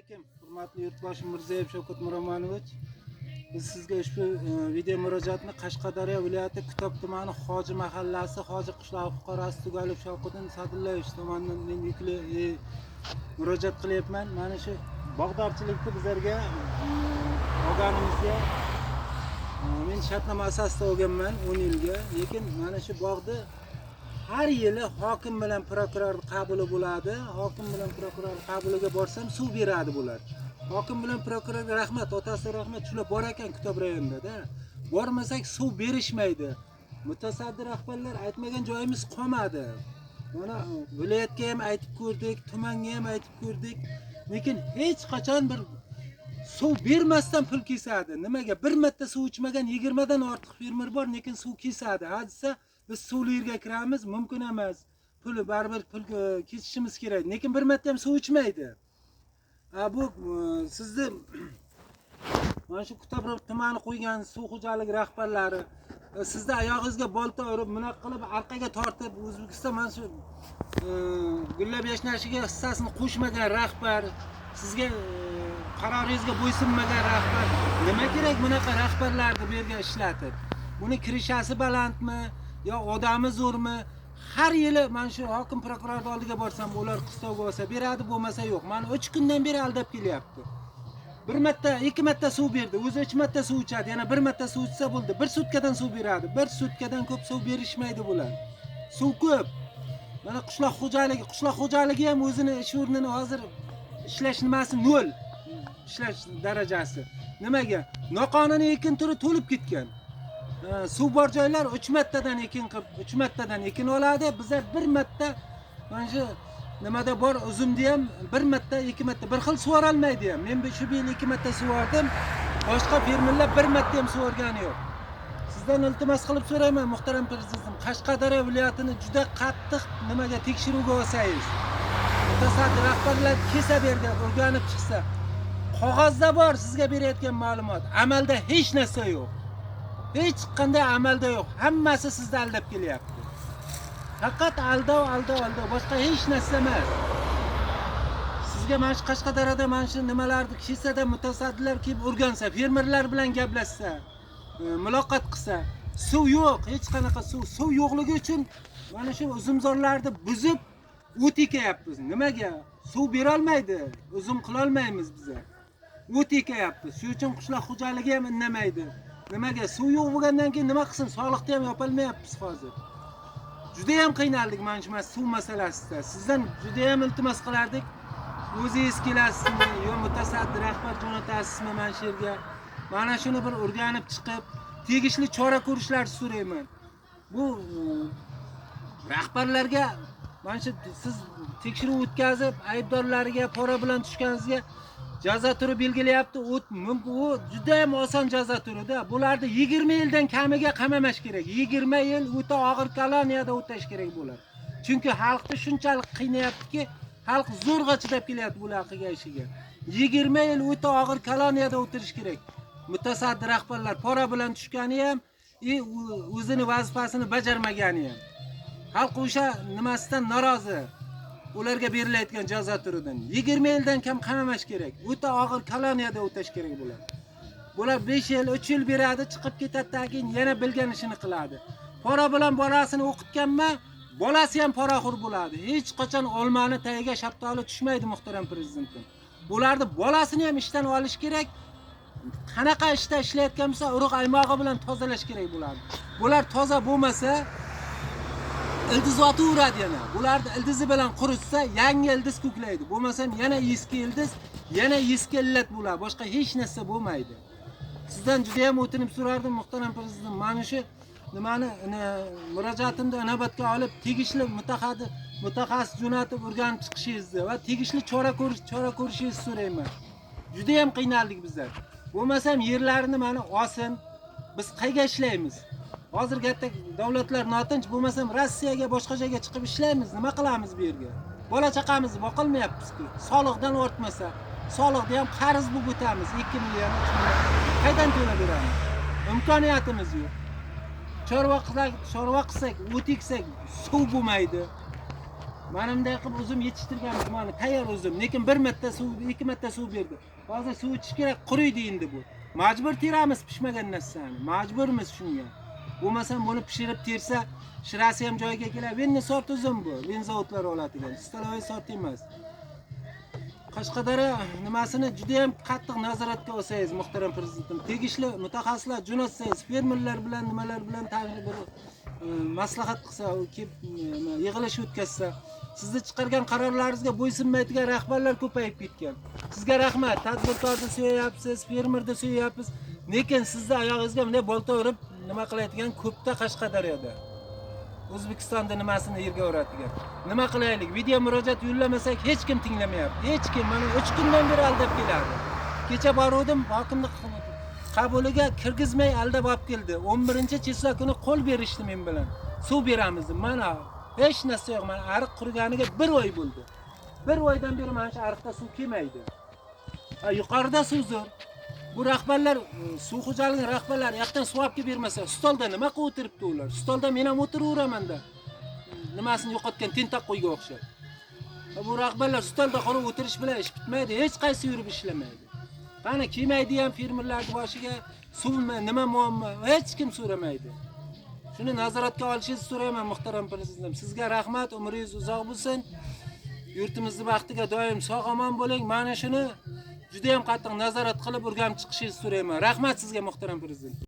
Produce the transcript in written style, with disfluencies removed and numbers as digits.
alaykum. Hurmatli yurtboshi Mirzayev Shavkat Miromonovich. Biz sizga ushbu video murojaatni Qashqadaryo viloyati Kitob tumani Hoji mahallasi, Hoji qishlog'i fuqarosi Tugalov Shavqatdin Sadullayevich tomonidan men murojaat qilyapman. Mana shu bog'dorchilikni bizlarga olganimizga men shartnoma asosida olganman 10 yilga. Lekin mana shu bog'da har yili hokim bilan prokuror qabuli bo'ladi. Hokim bilan prokuror qabuliga borsam suv beradi bular. Hokim bilan prokurorga rahmat, otasi rahmat, shular bor ekan Kitob rayonida-da. Bormasak suv berishmaydi. Mutasaddi rahbarlar aytmagan joyimiz qolmadi. Mana viloyatga ham aytib ko'rdik, tumanga ham aytib ko'rdik. Lekin hech qachon bir suv bermasdan pul kesadi. Nimaga? Bir marta suv ichmagan 20 dan ortiq fermer bor, lekin suv kesadi. Hadisa biz suvli yerga kiramiz, mumkin emas. Puli baribir pul kesishimiz kerak. Lekin bir marta ham suv ichmaydi. Bu sizni mana shu Kitob tumani qo'ygan suv xo'jaligi rahbarlari sizni oyog'ingizga bolta urib, bunaqa qilib orqaga tortib, O'zbekiston mana shu gullab yashnashiga hissasini qo'shmagan rahbar, sizga qaroringizga bo'ysunmagan rahbar, nima kerak bunaqa rahbarlarni bu yerga ishlatib? Buni kirishasi balandmi yo odami zo'rmi? Har yili men shu hokim prokuror oldiga borsam, ular qistovga olsa beradi, bo'lmasa yo'q. Mana 3 kundan beri aldab kelyapti. Bir marta, 2 marta suv berdi, o'zi 3 marta suv ichadi, yana bir marta suv ichsa bo'ldi. Bir sutkadan suv beradi. Bir sutkadan ko'p suv berishmaydi bular. Suv ko'p. Mana qishloq xo'jaligi ham o'zini ish o'rnini hozir ishlash nimasi nol. Ishlash darajasi. Nimaga? Noqonuniy ekin turi to'lib ketgan. Suv bor joylar 3 martadan ekin qilib, 3 martadan ekin oladi. Bizlar bir marta mana shu nimada bor uzumni ham bir marta, 2 marta bir xil suvara olmaydi ham. Men shu yil 2 marta suvardim. Boshqa fermerlar bir marta ham suvargani yo'q. Sizdan iltimos qilib so'rayman, muhtaram prezidentim, Qashqadaryo viloyatini juda qattiq nimaga tekshiruvga olsangiz. Mutasaddi rahbarlar kelsa berga o'rganib chiqsa, qog'ozda bor sizga berayotgan ma'lumot, amalda hech narsa yo'q. Hech qanday amalda yo'q. Hammasi sizni aldab kelyapti. Faqat aldov, boshqa hech narsa emas. Sizga mana shu Qashqadaryoda mana shu nimalarni kishida mutasaddilar kelib o'rgansa, fermerlar bilan gaplashsa, muloqot qilsa, suv yo'q, hech qanaqa suv yo'qligi uchun mana shu uzumzorlarni buzib o't ekayapmiz. Nimaga? Suv bera olmaydi, uzum qila olmaymiz biz. O't ekayapmiz. Shuning uchun qishloq xo'jaligi ham indamaydi. Nimaga? Suv yo'q bo'lgandan keyin nima qilsin? Sog'liqni ham yopolmayapmiz hozir. Juda ham qiynaldik mana shu suv masalasida. Sizdan juda ham iltimos qilardik. O'zingiz kelasizmi yo mutasaddi rahbar jo'natasizmi mana shu yerga? Mana shuni bir o'rganib chiqib, tegishli chora ko'rishlarni so'rayman. Bu rahbarlarga mana shu siz tekshiruv o'tkazib, aybdorlarga pora bilan tushganingizga jazo turi belgilayapti. U juda ham oson jazo turida. Bularni 20 yildan kamiga qamamash kerak. 20 yil o'ta og'ir koloniyada o'tash kerak bular. Chunki xalqni shunchalik qiynayaptiki, xalq zo'rg'a chidab kelyapti bular qilgan ishiga. 20 yil o'ta og'ir koloniyada o'tirish kerak. Mutasaddi rahbarlar pora bilan tushgani ham, o'zini vazifasini bajarmagani ham. Xalq o'sha nimasidan norozi. Ularga berilayotgan jazo turidan 20 yildan kam qamamash kerak. O'ta og'ir koloniyada o'tash kerak bular. Bular 5 yil, 3 yil beradi, chiqib ketadi, keyin yana bilgan ishini qiladi. Pora bilan bolasini o'qitganma, bolasi ham poraxo'r bo'ladi. Hech qachon olmani tagiga shaftoli tushmaydi, muhtaram prezidentim. Bularni bolasini ham ishdan olish kerak. Qanaqa ishda ishlayotgan bo'lsa, urug' aymog'i bilan tozalash kerak bularni. Bular toza bo'lmasa, ildiz otaveradi yana. Bularni ildizi bilan quritsa, yangi ildiz ko'klaydi. Bo'lmasa yana eski ildiz, yana eski illat bo'ladi. Boshqa hech narsa bo'lmaydi. Sizdan juda ham o'tinib so'rardim, muhtaram prezidentim. Mana shu nimani murojaatimni inobatga olib, tegishli mutaxassis jo'natib o'rganib chiqishingizni va tegishli chora ko'rishingizni so'rayman. Juda ham qiynaldik bizlar. Bo'lmasam yerlarini mana olsin. Biz qayga ishlaymiz? Hozir katta davlatlar notinch bo'lmasam Rossiyaga boshqa joyga chiqib ishlaymiz. Nima qilamiz bu yerga? Bola chaqamizni boqolmayapmiz-ku. Soliqdan ortmasa, soliqni ham qarz bo'lib o'tamiz. 2 million, 3 million. Qaydan to'lab beramiz? Imkoniyatimiz yo'q. Chorva qilsak, o't eksak, suv bo'lmaydi. Mana bunday qilib o'zim yetishtirganman mana tayyor o'zim. Lekin bir marta suv, ikki marta suv berdi. Hozir suv ichish kerak, quriydi endi bu. Majbur teramiz pishmagan narsani. Majburmiz shunga. Bo'lmasa buni pishirib tersa, shirasi ham joyiga keladi. Endi sort o'zim bu. Benzovatlar oladigan. Stalovoy sort emas. Qashqadaryo nimasini juda ham qattiq nazoratga olsangiz, muhtaram prezidentim, tegishli mutaxassislar jo'natsangiz, fermerlar bilan nimalar bilan bir maslahat qilsa, yig'ilish o'tkazsa, sizni chiqargan qarorlaringizga bo'ysunmaydigan rahbarlar ko'payib ketgan. Sizga rahmat. Tadbirkorni so'yapsiz, fermerni so'yapsiz. Lekin sizni oyog'ingizga bunday bolta urib nima qiladigan ko'pda Qashqadaryoda. O'zbekistonda nimasini yerga uradigan. Nima qilaylik? Video murojaat yo'llamasak hech kim tinglamayapti. Hech kim mana 3 kundan beri aldab keladi. Kecha bordim, hokimlik qabuliga kirgizmay aldab olib keldi. 11-chislo kuni qo'l berishdi men bilan. Suv beramiz. Mana hech narsa yo'q. Mana ariq quriganiga 1 oy bo'ldi. 1 oydan beri mana shu ariqda suv kelmaydi. Yuqorida suv zo'r. Bu rahbarlar, suv xo'jaligi rahbarlari yoqdan suv olib bermasa, stolda nima qilib o'tiribdi ular? Stolda men ham o'tiraveraman-da. Nimasini yo'qotgan tentak qo'yga o'xshab. Bu rahbarlar stolda qolib o'tirish bilan ish bitmaydi, hech qaysi yurib ishlamaydi. Qani kelmaydi ham fermerlarning boshiga suvmi, nima muammo, hech kim so'ramaydi. Shuni nazoratga olishingizni so'rayman, muhtaram prezidentim. Sizga rahmat, umringiz uzoq bo'lsin. Yurtimizni vaqtiga doim sog'-omon bo'ling. Mana shuni juda ham qattiq nazorat qilib o'rganib chiqishingizni so'rayman. Rahmat sizga, muhtaram prezident.